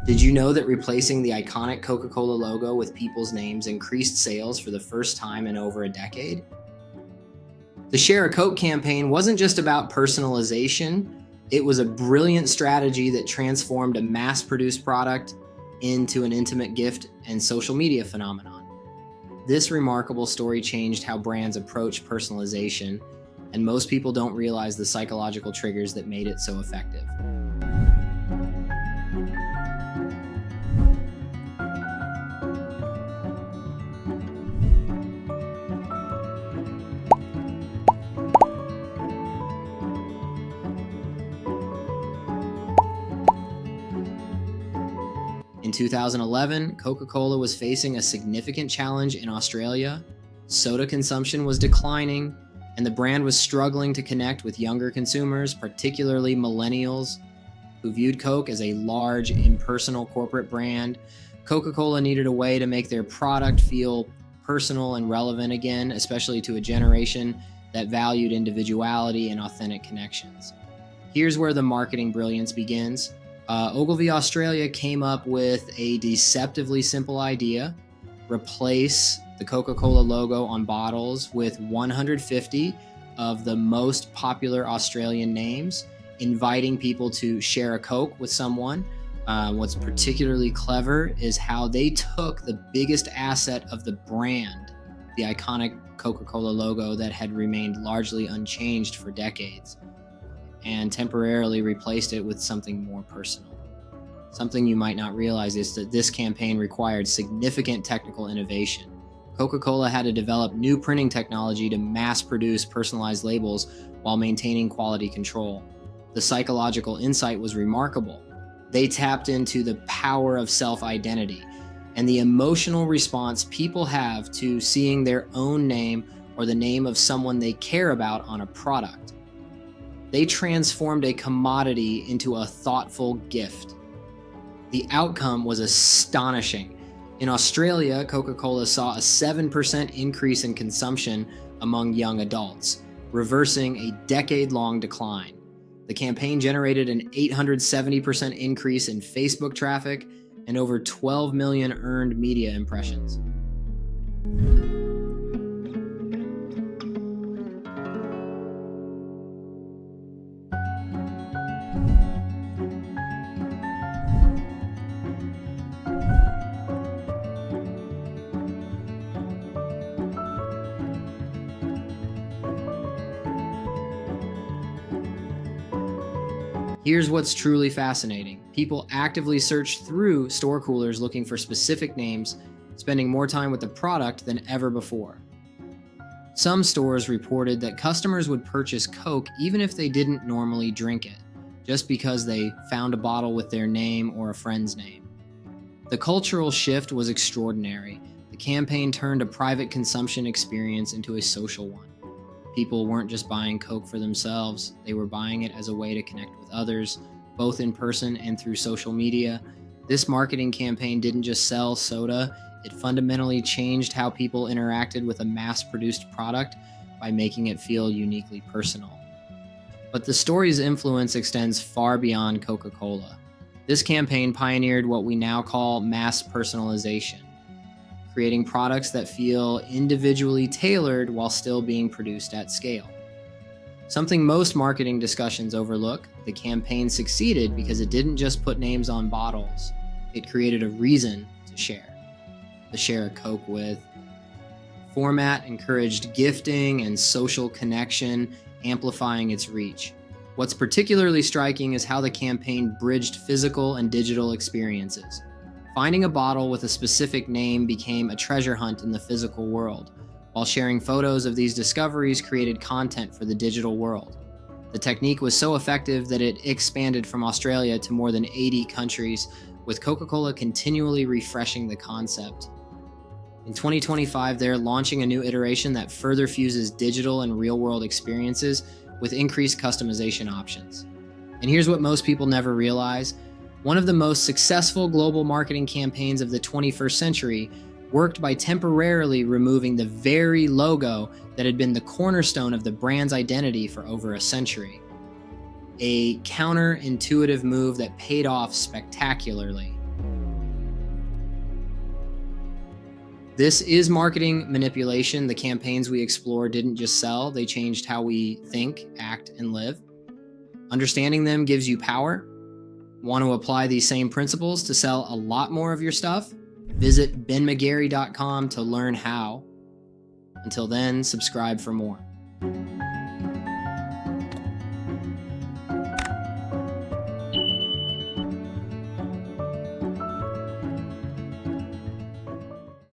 Did you know that replacing the iconic Coca-Cola logo with people's names increased sales for the first time in over a decade? The Share a Coke campaign wasn't just about personalization, it was a brilliant strategy that transformed a mass-produced product into an intimate gift and social media phenomenon. This remarkable story changed how brands approach personalization, and most people don't realize the psychological triggers that made it so effective. In 2011, Coca-Cola was facing a significant challenge in Australia. Soda consumption was declining, and the brand was struggling to connect with younger consumers, particularly millennials, who viewed Coke as a large, impersonal corporate brand. Coca-Cola needed a way to make their product feel personal and relevant again, especially to a generation that valued individuality and authentic connections. Here's where the marketing brilliance begins. Ogilvy, Australia came up with a deceptively simple idea: replace the Coca-Cola logo on bottles with 150 of the most popular Australian names, inviting people to share a Coke with someone. What's particularly clever is how they took the biggest asset of the brand, the iconic Coca-Cola logo that had remained largely unchanged for decades, and temporarily replaced it with something more personal. Something you might not realize is that this campaign required significant technical innovation. Coca-Cola had to develop new printing technology to mass-produce personalized labels while maintaining quality control. The psychological insight was remarkable. They tapped into the power of self-identity and the emotional response people have to seeing their own name or the name of someone they care about on a product. They transformed a commodity into a thoughtful gift. The outcome was astonishing. In Australia, Coca-Cola saw a 7% increase in consumption among young adults, reversing a decade-long decline. The campaign generated an 870% increase in Facebook traffic and over 12 million earned media impressions. Here's what's truly fascinating. People actively search through store coolers looking for specific names, spending more time with the product than ever before. Some stores reported that customers would purchase Coke even if they didn't normally drink it, just because they found a bottle with their name or a friend's name. The cultural shift was extraordinary. The campaign turned a private consumption experience into a social one. People weren't just buying Coke for themselves, they were buying it as a way to connect with others, both in person and through social media. This marketing campaign didn't just sell soda, it fundamentally changed how people interacted with a mass-produced product by making it feel uniquely personal. But the story's influence extends far beyond Coca-Cola. This campaign pioneered what we now call mass personalization, creating products that feel individually tailored while still being produced at scale. Something most marketing discussions overlook, the campaign succeeded because it didn't just put names on bottles, it created a reason to share. The Share a Coke with format encouraged gifting and social connection, amplifying its reach. What's particularly striking is how the campaign bridged physical and digital experiences. Finding a bottle with a specific name became a treasure hunt in the physical world, while sharing photos of these discoveries created content for the digital world. The technique was so effective that it expanded from Australia to more than 80 countries, with Coca-Cola continually refreshing the concept. In 2025, they're launching a new iteration that further fuses digital and real-world experiences with increased customization options. And here's what most people never realize. One of the most successful global marketing campaigns of the 21st century worked by temporarily removing the very logo that had been the cornerstone of the brand's identity for over a century. A counterintuitive move that paid off spectacularly. This is marketing manipulation. The campaigns we explore didn't just sell, they changed how we think, act, and live. Understanding them gives you power. Want to apply these same principles to sell a lot more of your stuff? Visit benmcgary.com to learn how. Until then, subscribe for more.